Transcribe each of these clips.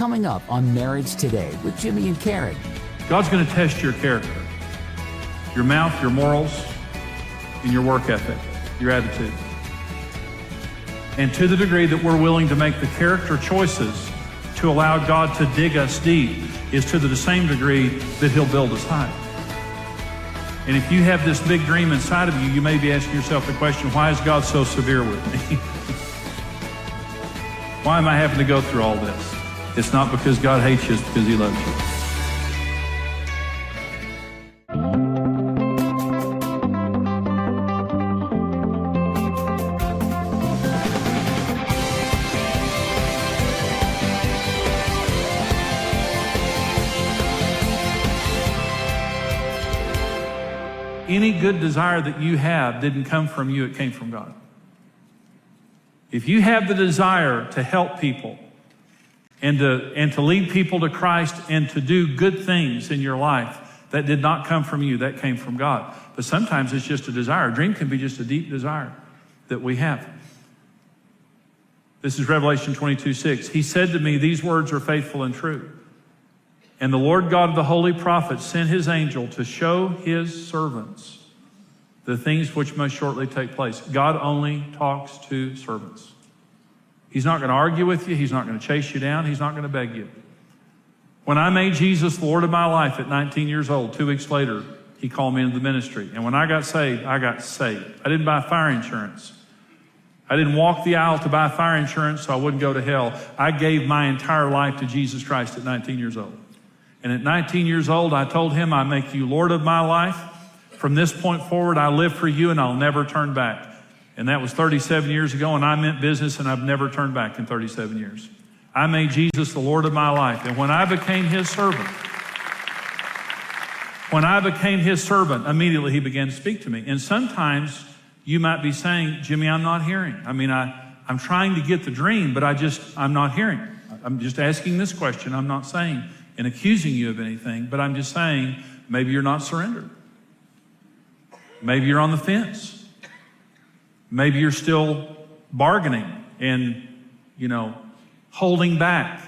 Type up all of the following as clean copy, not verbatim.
coming up on Marriage Today with Jimmy and Karen. God's going to test your character, your mouth, your morals, and your work ethic, your attitude. And to the degree that we're willing to make the character choices to allow God to dig us deep is to the same degree that He'll build us high. And if you have this big dream inside of you, you may be asking yourself the question, why is God so severe with me? Why am I having to go through all this? It's not because God hates you, it's because He loves you. Any good desire that you have didn't come from you, it came from God. If you have the desire to help people and to lead people to Christ and to do good things in your life, that did not come from you, that came from God. But sometimes it's just a desire. A dream can be just a deep desire that we have. This is Revelation 22:6. He said to me, these words are faithful and true. And the Lord God of the holy prophets sent His angel to show His servants the things which must shortly take place. God only talks to servants. He's not going to argue with you. He's not going to chase you down. He's not going to beg you. When I made Jesus the Lord of my life at 19 years old, 2 weeks later, He called me into the ministry. And when I got saved, I got saved. I didn't buy fire insurance. I didn't walk the aisle to buy fire insurance so I wouldn't go to hell. I gave my entire life to Jesus Christ at 19 years old. And at 19 years old, I told Him, I make You Lord of my life. From this point forward, I live for You and I'll never turn back. And that was 37 years ago, and I meant business, and I've never turned back in 37 years. I made Jesus the Lord of my life. And when I became His servant, immediately He began to speak to me. And sometimes you might be saying, Jimmy, I'm not hearing. I mean, I'm trying to get the dream, but I'm not hearing. I'm just asking this question. I'm not saying and accusing you of anything, but I'm just saying maybe you're not surrendered. Maybe you're on the fence. Maybe you're still bargaining and, holding back.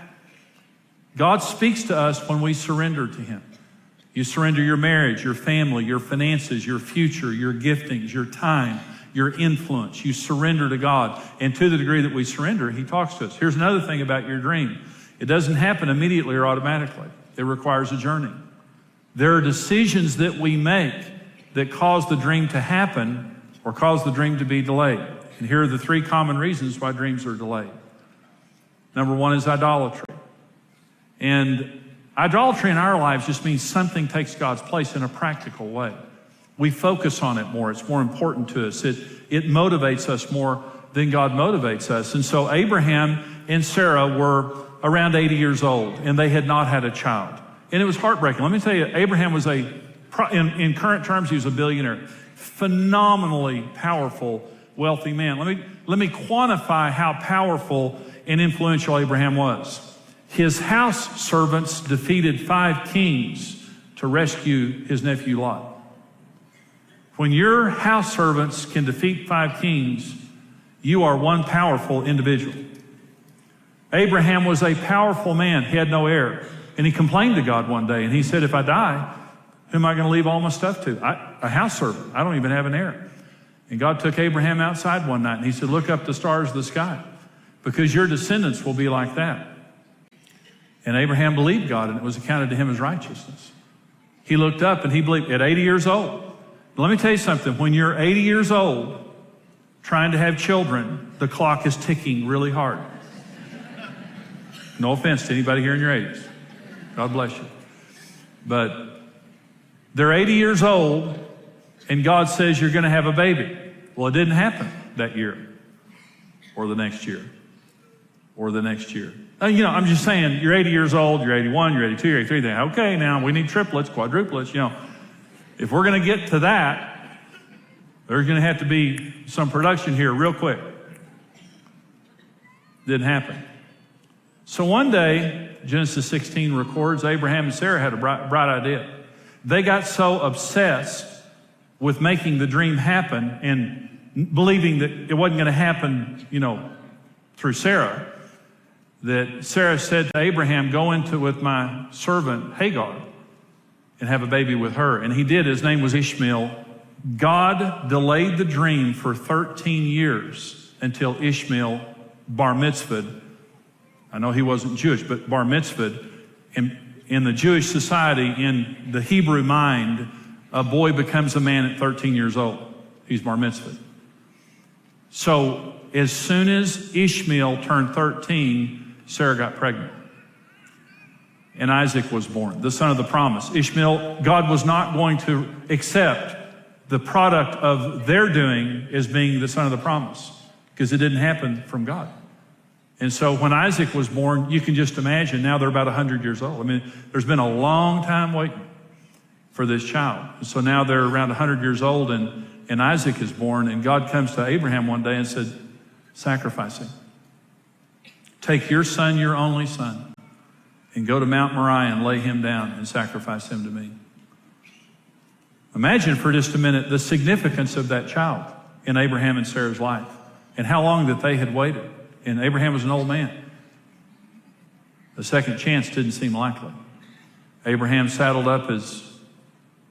God speaks to us when we surrender to Him. You surrender your marriage, your family, your finances, your future, your giftings, your time, your influence. You surrender to God. And to the degree that we surrender, He talks to us. Here's another thing about your dream. It doesn't happen immediately or automatically. It requires a journey. There are decisions that we make that cause the dream to happen or cause the dream to be delayed. And here are the 3 common reasons why dreams are delayed. Number 1 is idolatry. And idolatry in our lives just means something takes God's place in a practical way. We focus on it more. It's more important to us. It motivates us more than God motivates us. And so Abraham and Sarah were around 80 years old, and they had not had a child. And it was heartbreaking. Let me tell you, Abraham was in current terms, he was a billionaire. Phenomenally powerful, wealthy man. Let me quantify how powerful and influential Abraham was. His house servants defeated 5 kings to rescue his nephew Lot. When your house servants can defeat 5 kings, you are one powerful individual. Abraham was a powerful man. He had no heir. And he complained to God one day, and he said, if I die, who am I going to leave all my stuff to? A house servant. I don't even have an heir. And God took Abraham outside one night, and He said, look up the stars of the sky, because your descendants will be like that. And Abraham believed God, and it was accounted to him as righteousness. He looked up, and he believed at 80 years old. Let me tell you something. When you're 80 years old, trying to have children, the clock is ticking really hard. No offense to anybody here in your 80s. God bless you. But they're 80 years old, and God says you're going to have a baby. Well, it didn't happen that year, or the next year, or the next year. I'm just saying, you're 80 years old, you're 81, you're 82, you're 83. Okay, now we need triplets, quadruplets. If we're going to get to that, there's going to have to be some production here real quick. Didn't happen. So one day, Genesis 16 records, Abraham and Sarah had a bright idea. They got so obsessed with making the dream happen and believing that it wasn't going to happen, through Sarah, that Sarah said to Abraham, go into with my servant Hagar and have a baby with her. And he did. His name was Ishmael. God delayed the dream for 13 years until Ishmael bar mitzvahed. I know he wasn't Jewish, but bar mitzvahed. In the Jewish society, in the Hebrew mind, a boy becomes a man at 13 years old. He's bar mitzvahed. So as soon as Ishmael turned 13, Sarah got pregnant. And Isaac was born, the son of the promise. Ishmael, God was not going to accept the product of their doing as being the son of the promise, because it didn't happen from God. And so when Isaac was born, you can just imagine, now they're about 100 years old. I mean, there's been a long time waiting for this child. So now they're around 100 years old, and Isaac is born, and God comes to Abraham one day and said, sacrifice him. Take your son, your only son, and go to Mount Moriah and lay him down and sacrifice him to me. Imagine for just a minute the significance of that child in Abraham and Sarah's life, and how long that they had waited. And Abraham was an old man. The second chance didn't seem likely. Abraham saddled up his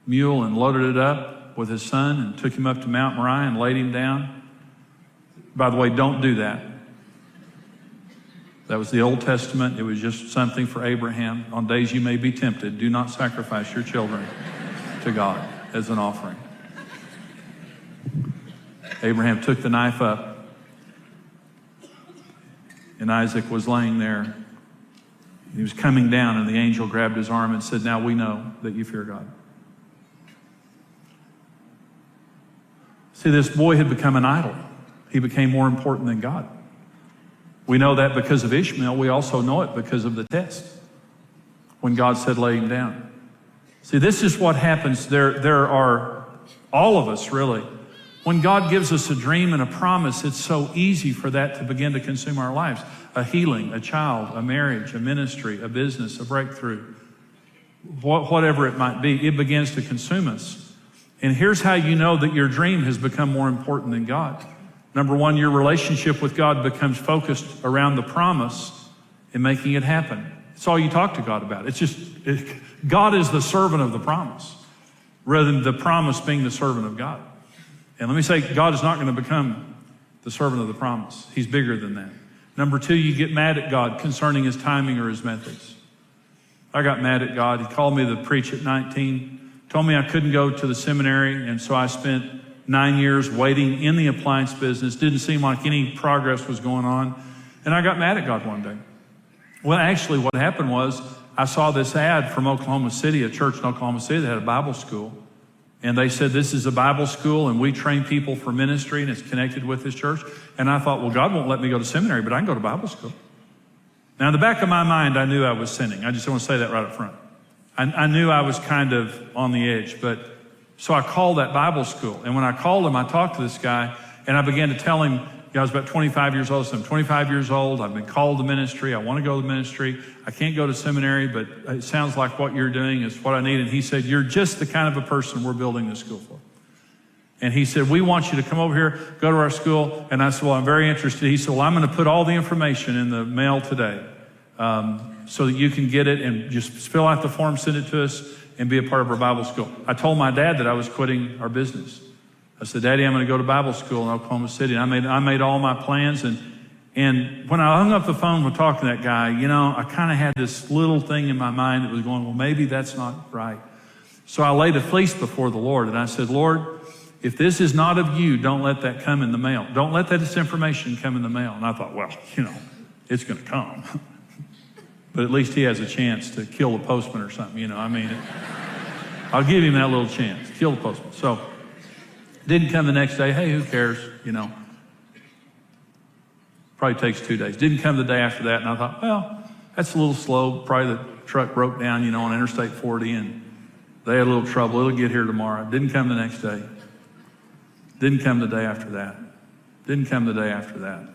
mule and loaded it up with his son and took him up to Mount Moriah and laid him down. By the way, don't do that. That was the Old Testament. It was just something for Abraham. On days you may be tempted, do not sacrifice your children to God as an offering. Abraham took the knife up, and Isaac was laying there. He was coming down, and the angel grabbed his arm and said, now we know that you fear God. See, this boy had become an idol. He became more important than God. We know that because of Ishmael. We also know it because of the test, when God said, lay him down. See, this is what happens. There are, all of us really, when God gives us a dream and a promise, it's so easy for that to begin to consume our lives. A healing, a child, a marriage, a ministry, a business, a breakthrough, whatever it might be, it begins to consume us. And here's how you know that your dream has become more important than God. Number one, your relationship with God becomes focused around the promise and making it happen. It's all you talk to God about. God is the servant of the promise, rather than the promise being the servant of God. And let me say, God is not going to become the servant of the promise. He's bigger than that. Number two, you get mad at God concerning his timing or his methods. I got mad at God. He called me to preach at 19, told me I couldn't go to the seminary, and so I spent 9 years waiting in the appliance business. Didn't seem like any progress was going on. And I got mad at God one day. Well, actually what happened was I saw this ad from Oklahoma City, a church in Oklahoma City that had a Bible school. And they said, this is a Bible school and we train people for ministry and it's connected with this church. And I thought, well, God won't let me go to seminary, but I can go to Bible school. Now, in the back of my mind, I knew I was sinning. I just want to say that right up front. I knew I was kind of on the edge, so I called that Bible school. And when I called him, I talked to this guy and I began to tell him, I was about 25 years old. So I'm 25 years old. I've been called to ministry. I want to go to ministry. I can't go to seminary, but it sounds like what you're doing is what I need. And he said, you're just the kind of a person we're building this school for. And he said, we want you to come over here, go to our school. And I said, well, I'm very interested. He said, well, I'm going to put all the information in the mail today so that you can get it and just fill out the form, send it to us, and be a part of our Bible school. I told my dad that I was quitting our business. I said, Daddy, I'm going to go to Bible school in Oklahoma City. And I made all my plans. And when I hung up the phone with talking to that guy, I kind of had this little thing in my mind that was going, well, maybe that's not right. So I laid a fleece before the Lord. And I said, Lord, if this is not of you, don't let that come in the mail. Don't let that disinformation come in the mail. And I thought, well, it's going to come. But at least he has a chance to kill the postman or something, I'll give him that little chance, kill the postman. So, didn't come the next day. Hey, who cares, Probably takes 2 days. Didn't come the day after that, and I thought, well, that's a little slow. Probably the truck broke down, on Interstate 40, and they had a little trouble. It'll get here tomorrow. Didn't come the next day. Didn't come the day after that. Didn't come the day after that.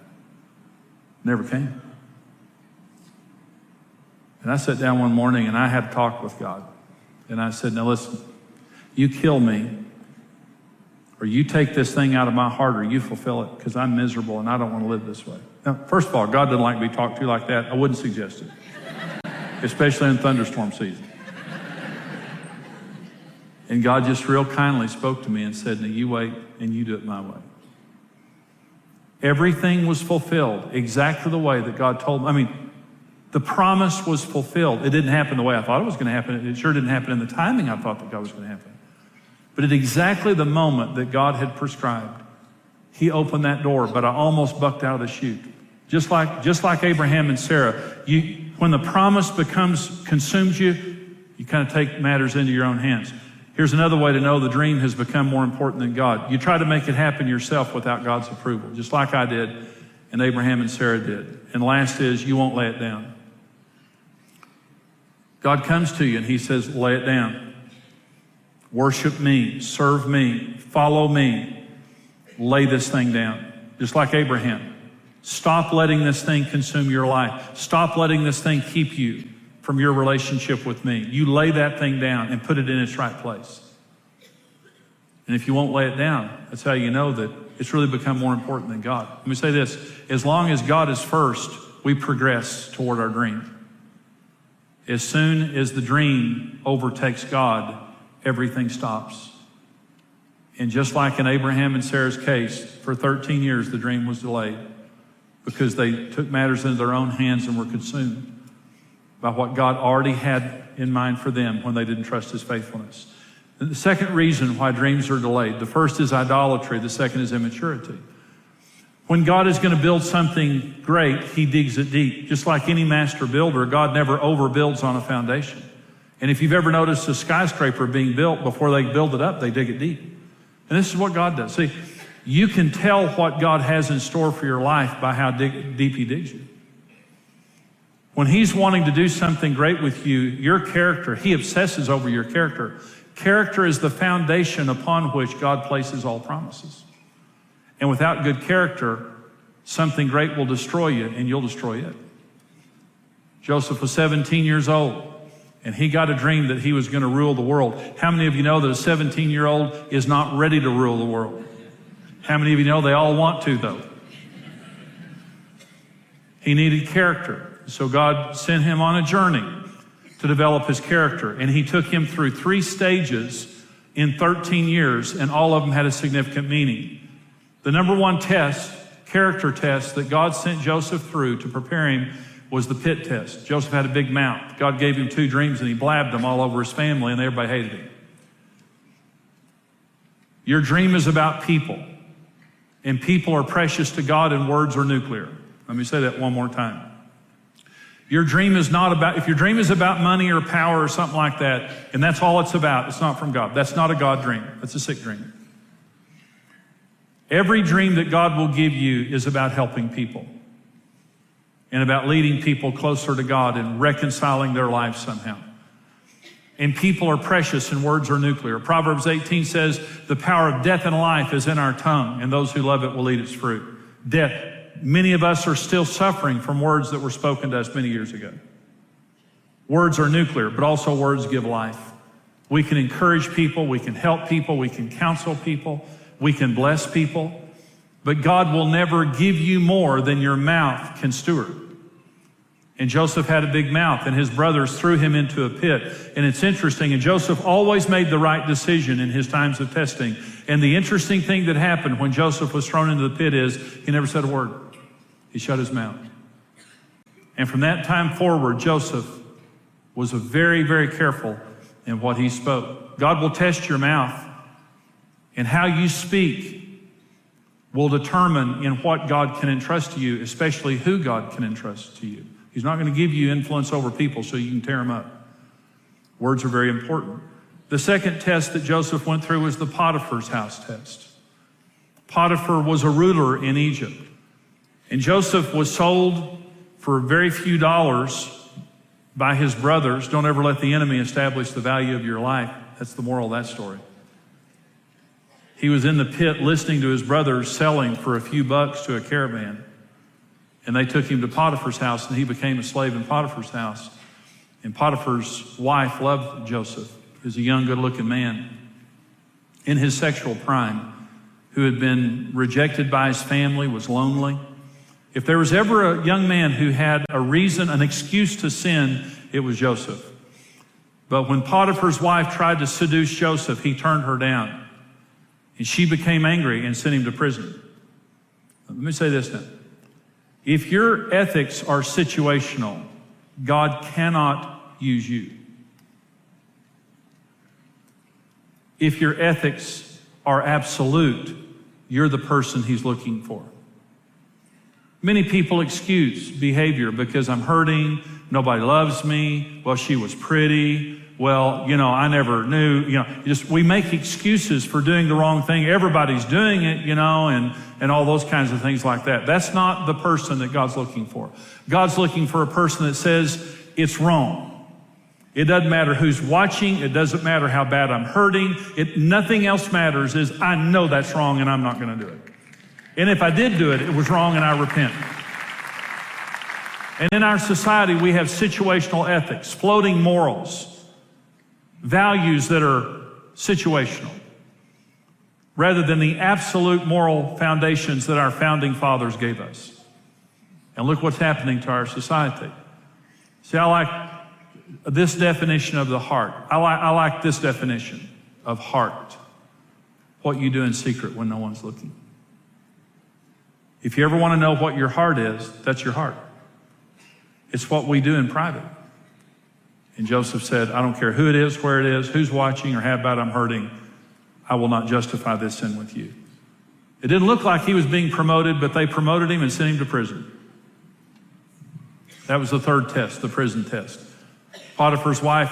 Never came. And I sat down one morning and I had a talk with God. And I said, now listen, you kill me, or you take this thing out of my heart, or you fulfill it, because I'm miserable and I don't want to live this way. Now, first of all, God doesn't like to be talked to like that. I wouldn't suggest it, especially in thunderstorm season. And God just real kindly spoke to me and said, now you wait and you do it my way. Everything was fulfilled exactly the way that God told me. I mean, the promise was fulfilled. It didn't happen the way I thought it was going to happen. It sure didn't happen in the timing I thought that God was going to happen. But at exactly the moment that God had prescribed, he opened that door, but I almost bucked out of the chute. Just like Abraham and Sarah, when the promise consumes you, you kind of take matters into your own hands. Here's another way to know the dream has become more important than God. You try to make it happen yourself without God's approval, just like I did and Abraham and Sarah did. And last is, you won't lay it down. God comes to you and he says, lay it down. Worship me, serve me, follow me. Lay this thing down, just like Abraham. Stop letting this thing consume your life. Stop letting this thing keep you from your relationship with me. You lay that thing down and put it in its right place. And if you won't lay it down, that's how you know that it's really become more important than God. Let me say this. As long as God is first, we progress toward our dream. As soon as the dream overtakes God, everything stops. And just like in Abraham and Sarah's case, for 13 years the dream was delayed because they took matters into their own hands and were consumed by what God already had in mind for them when they didn't trust his faithfulness. And the second reason why dreams are delayed, the first is idolatry, the second is immaturity. When God is going to build something great, he digs it deep. Just like any master builder, God never overbuilds on a foundation. And if you've ever noticed a skyscraper being built, before they build it up, they dig it deep. And this is what God does. See, you can tell what God has in store for your life by how deep he digs you. When he's wanting to do something great with you, your character, he obsesses over your character. Character is the foundation upon which God places all promises. And without good character, something great will destroy you and you'll destroy it. Joseph was 17 years old and he got a dream that he was going to rule the world. How many of you know that a 17-year-old is not ready to rule the world? How many of you know they all want to, though? He needed character. So God sent him on a journey to develop his character. And he took him through 3 stages in 13 years, and all of them had a significant meaning. The number one test, character test, that God sent Joseph through to prepare him was the pit test. Joseph had a big mouth. God gave him 2 dreams, and he blabbed them all over his family, and everybody hated him. Your dream is about people, and people are precious to God, and words are nuclear. Let me say that one more time. Your dream is not about, if your dream is about money or power or something like that, and that's all it's about, it's not from God. That's not a God dream. That's a sick dream. Every dream that God will give you is about helping people and about leading people closer to God and reconciling their lives somehow. And people are precious and words are nuclear. Proverbs 18 says, the power of death and life is in our tongue, and those who love it will eat its fruit. Death. Many of us are still suffering from words that were spoken to us many years ago. Words are nuclear, but also words give life. We can encourage people, we can help people, we can counsel people, we can bless people, but God will never give you more than your mouth can steward. And Joseph had a big mouth, and his brothers threw him into a pit. And it's interesting, and Joseph always made the right decision in his times of testing. And the interesting thing that happened when Joseph was thrown into the pit is he never said a word. He shut his mouth. And from that time forward, Joseph was very, very careful in what he spoke. God will test your mouth, and how you speak will determine in what God can entrust to you, especially who God can entrust to you. He's not going to give you influence over people so you can tear them up. Words are very important. The second test that Joseph went through was the Potiphar's house test. Potiphar was a ruler in Egypt. And Joseph was sold for very few dollars by his brothers. Don't ever let the enemy establish the value of your life. That's the moral of that story. He was in the pit listening to his brothers selling for a few bucks to a caravan. And they took him to Potiphar's house, and he became a slave in Potiphar's house. And Potiphar's wife loved Joseph. He was a young, good-looking man in his sexual prime. who had been rejected by his family, was lonely. If there was ever a young man who had a reason, an excuse to sin, it was Joseph. But when Potiphar's wife tried to seduce Joseph, he turned her down. And she became angry and sent him to prison. Let me say this now. If your ethics are situational, God cannot use you. If your ethics are absolute, you're the person he's looking for. Many people excuse behavior because I'm hurting, nobody loves me, well, she was pretty, well, I never knew, we make excuses for doing the wrong thing. Everybody's doing it, and all those kinds of things like that. That's not the person that God's looking for. God's looking for a person that says it's wrong. It doesn't matter who's watching. It doesn't matter how bad I'm hurting. Nothing else matters is I know that's wrong and I'm not going to do it. And if I did do it, it was wrong and I repent. And in our society, we have situational ethics, floating morals, values that are situational, rather than the absolute moral foundations that our founding fathers gave us. And look what's happening to our society. See, I like this definition of the heart. I like this definition of heart. What you do in secret when no one's looking. If you ever want to know what your heart is, that's your heart. It's what we do in private. And Joseph said, I don't care who it is, where it is, who's watching, or how bad I'm hurting. I will not justify this sin with you. It didn't look like he was being promoted, but they promoted him and sent him to prison. That was the third test, the prison test. Potiphar's wife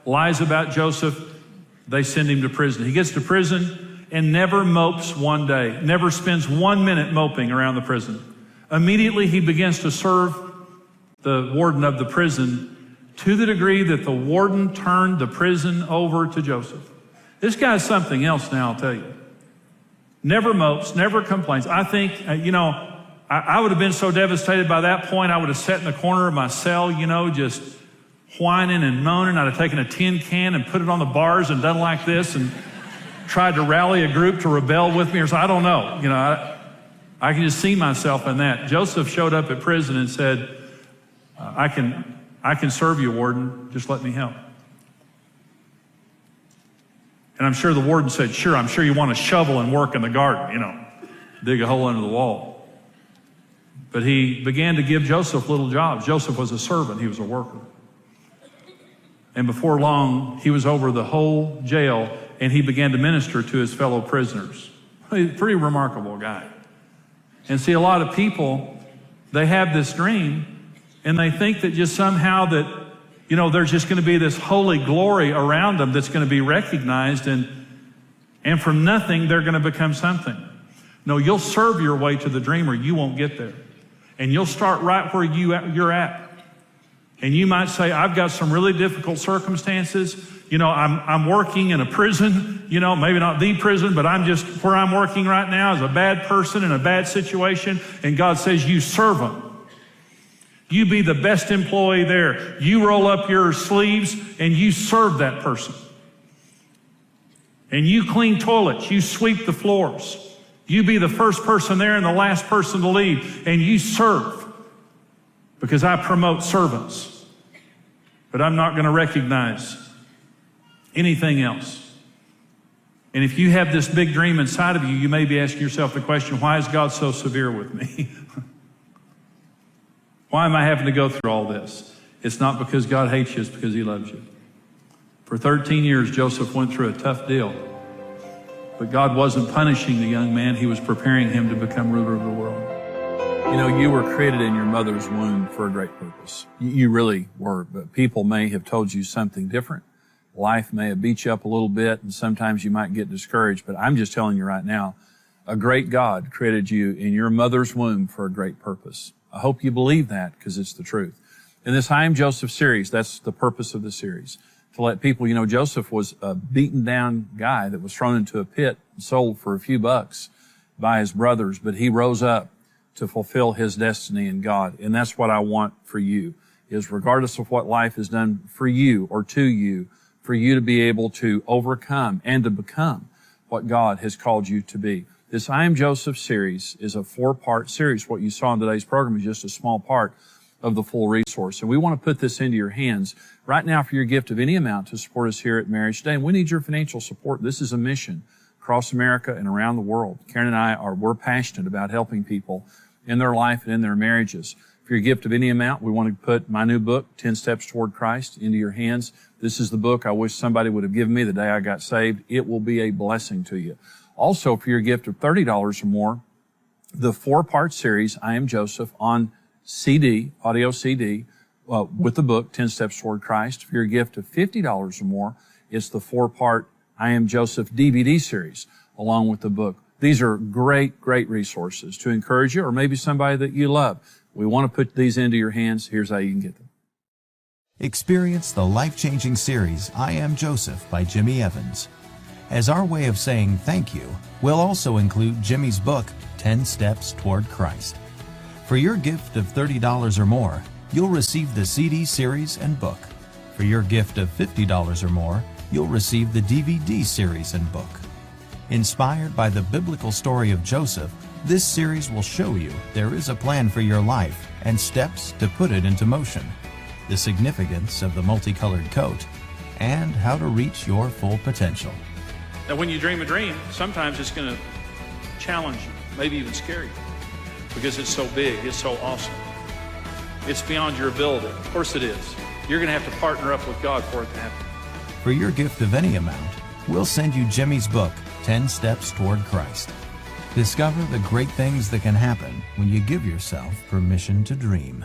lies about Joseph. They send him to prison. He gets to prison and never mopes one day, never spends 1 minute moping around the prison. Immediately he begins to serve the warden of the prison to the degree that the warden turned the prison over to Joseph. This guy's something else now, I'll tell you. Never mopes, never complains. I think, I would have been so devastated by that point, I would have sat in the corner of my cell, just whining and moaning. I'd have taken a tin can and put it on the bars and done like this and tried to rally a group to rebel with me or so. I don't know. I can just see myself in that. Joseph showed up at prison and said, I can serve you, warden. Just let me help. And I'm sure the warden said, sure, I'm sure you want to shovel and work in the garden, dig a hole into the wall. But he began to give Joseph little jobs. Joseph was a servant. He was a worker. And before long, he was over the whole jail, and he began to minister to his fellow prisoners. He's a pretty remarkable guy. And see, a lot of people, they have this dream, and they think that just somehow that, there's just going to be this holy glory around them that's going to be recognized, and from nothing, they're going to become something. No, you'll serve your way to the dream or you won't get there. And you'll start right where you're at. And you might say, I've got some really difficult circumstances. I'm working in a prison, maybe not the prison, but where I'm working right now is a bad person in a bad situation. And God says, you serve them. You be the best employee there. You roll up your sleeves and you serve that person. And you clean toilets. You sweep the floors. You be the first person there and the last person to leave. And you serve. Because I promote servants. But I'm not going to recognize anything else. And if you have this big dream inside of you, you may be asking yourself the question, why is God so severe with me? Why am I having to go through all this? It's not because God hates you, it's because he loves you. For 13 years, Joseph went through a tough deal. But God wasn't punishing the young man. He was preparing him to become ruler of the world. You were created in your mother's womb for a great purpose. You really were, but people may have told you something different. Life may have beat you up a little bit, and sometimes you might get discouraged, but I'm just telling you right now, a great God created you in your mother's womb for a great purpose. I hope you believe that because it's the truth. In this I Am Joseph series, that's the purpose of the series. To let people, Joseph was a beaten down guy that was thrown into a pit and sold for a few bucks by his brothers, but he rose up to fulfill his destiny in God. And that's what I want for you, is regardless of what life has done for you or to you, for you to be able to overcome and to become what God has called you to be. This I Am Joseph series is a 4-part series. What you saw in today's program is just a small part of the full resource. And we want to put this into your hands right now for your gift of any amount to support us here at Marriage Today. And we need your financial support. This is a mission across America and around the world. Karen and we're passionate about helping people in their life and in their marriages. For your gift of any amount, we want to put my new book, 10 Steps Toward Christ, into your hands. This is the book I wish somebody would have given me the day I got saved. It will be a blessing to you. Also, for your gift of $30 or more, the 4-part series, I Am Joseph, on CD, audio CD, with the book, 10 Steps Toward Christ. For your gift of $50 or more, it's the 4-part I Am Joseph DVD series, along with the book. These are great, great resources to encourage you, or maybe somebody that you love. We want to put these into your hands. Here's how you can get them. Experience the life-changing series, I Am Joseph by Jimmy Evans. As our way of saying thank you, we'll also include Jimmy's book, 10 Steps Toward Christ. For your gift of $30 or more, you'll receive the CD series and book. For your gift of $50 or more, you'll receive the DVD series and book. Inspired by the biblical story of Joseph, this series will show you there is a plan for your life and steps to put it into motion, the significance of the multicolored coat, and how to reach your full potential. Now, when you dream a dream, sometimes it's going to challenge you, maybe even scare you, because it's so big, it's so awesome. It's beyond your ability. Of course it is. You're going to have to partner up with God for it to happen. For your gift of any amount, we'll send you Jimmy's book, 10 Steps Toward Christ. Discover the great things that can happen when you give yourself permission to dream.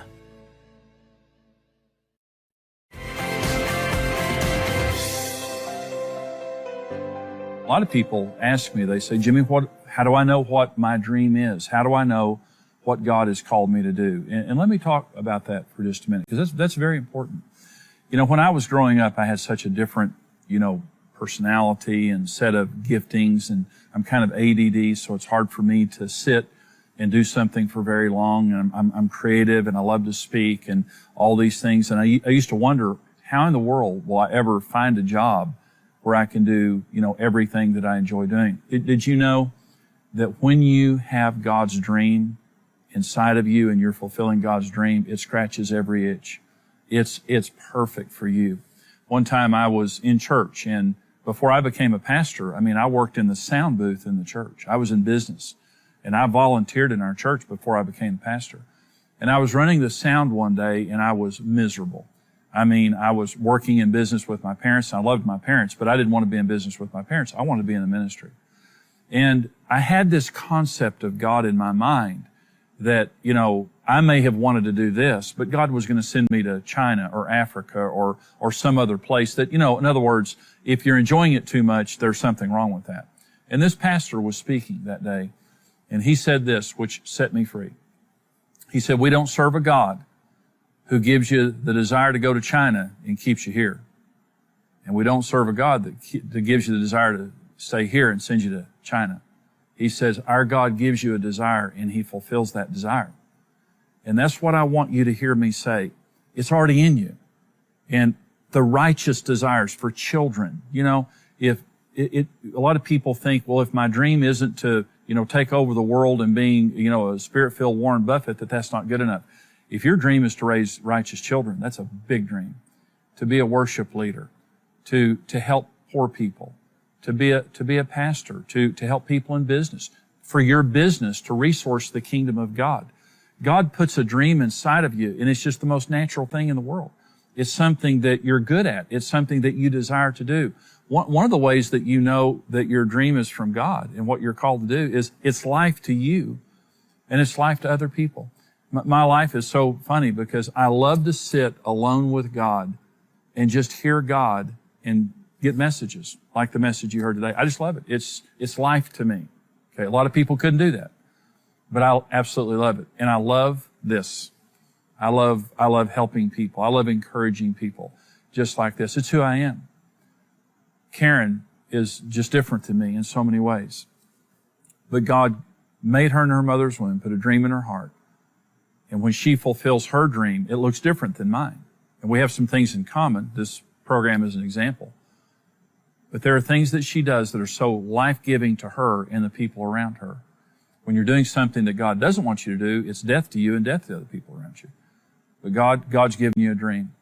A lot of people ask me, they say, Jimmy, how do I know what my dream is? How do I know what God has called me to do? And let me talk about that for just a minute, because that's very important. You know, when I was growing up, I had such a different, personality and set of giftings, and I'm kind of ADD, so it's hard for me to sit and do something for very long. And I'm creative, and I love to speak and all these things. And I used to wonder, how in the world will I ever find a job where I can do, everything that I enjoy doing? Did you know that when you have God's dream inside of you and you're fulfilling God's dream, it scratches every itch? It's perfect for you. One time I was in church, and before I became a pastor, I worked in the sound booth in the church. I was in business, and I volunteered in our church before I became a pastor. And I was running the sound one day, and I was miserable. I was working in business with my parents. And I loved my parents, but I didn't want to be in business with my parents. I wanted to be in the ministry. And I had this concept of God in my mind that, I may have wanted to do this, but God was going to send me to China or Africa or some other place that, in other words, if you're enjoying it too much, there's something wrong with that. And this pastor was speaking that day, and he said this, which set me free. He said, we don't serve a God who gives you the desire to go to China and keeps you here. And we don't serve a God that gives you the desire to stay here and sends you to China. He says, our God gives you a desire, and He fulfills that desire. And that's what I want you to hear me say. It's already in you. And the righteous desires for children, if a lot of people think, well, if my dream isn't to, take over the world and being, a spirit-filled Warren Buffett, that's not good enough. If your dream is to raise righteous children, that's a big dream. To be a worship leader, to help poor people, to be a pastor, to help people in business, for your business to resource the kingdom of God. God puts a dream inside of you, and it's just the most natural thing in the world. It's something that you're good at. It's something that you desire to do. One of the ways that you know that your dream is from God and what you're called to do is it's life to you, and it's life to other people. My life is so funny because I love to sit alone with God and just hear God and get messages like the message you heard today. I just love it. It's life to me. Okay, a lot of people couldn't do that, but I absolutely love it. And I love this. I love helping people. I love encouraging people just like this. It's who I am. Karen is just different than me in so many ways. But God made her in her mother's womb, put a dream in her heart. And when she fulfills her dream, it looks different than mine. And we have some things in common. This program is an example. But there are things that she does that are so life-giving to her and the people around her. When you're doing something that God doesn't want you to do, it's death to you and death to other people around you. But God's given you a dream.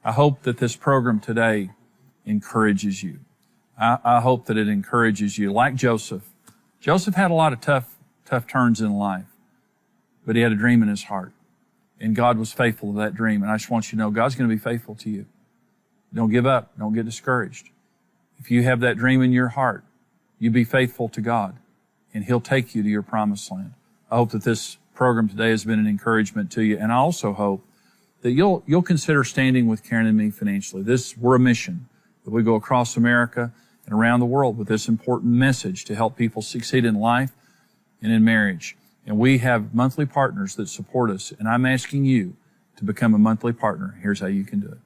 I hope that this program today encourages you. I hope that it encourages you. Like Joseph. Joseph had a lot of tough turns in life, but he had a dream in his heart. And God was faithful to that dream. And I just want you to know God's going to be faithful to you. Don't give up. Don't get discouraged. If you have that dream in your heart, you be faithful to God, and He'll take you to your promised land. I hope that this program today has been an encouragement to you. And I also hope that you'll consider standing with Karen and me financially. We're a mission that we go across America and around the world with this important message to help people succeed in life and in marriage. And we have monthly partners that support us, and I'm asking you to become a monthly partner. Here's how you can do it.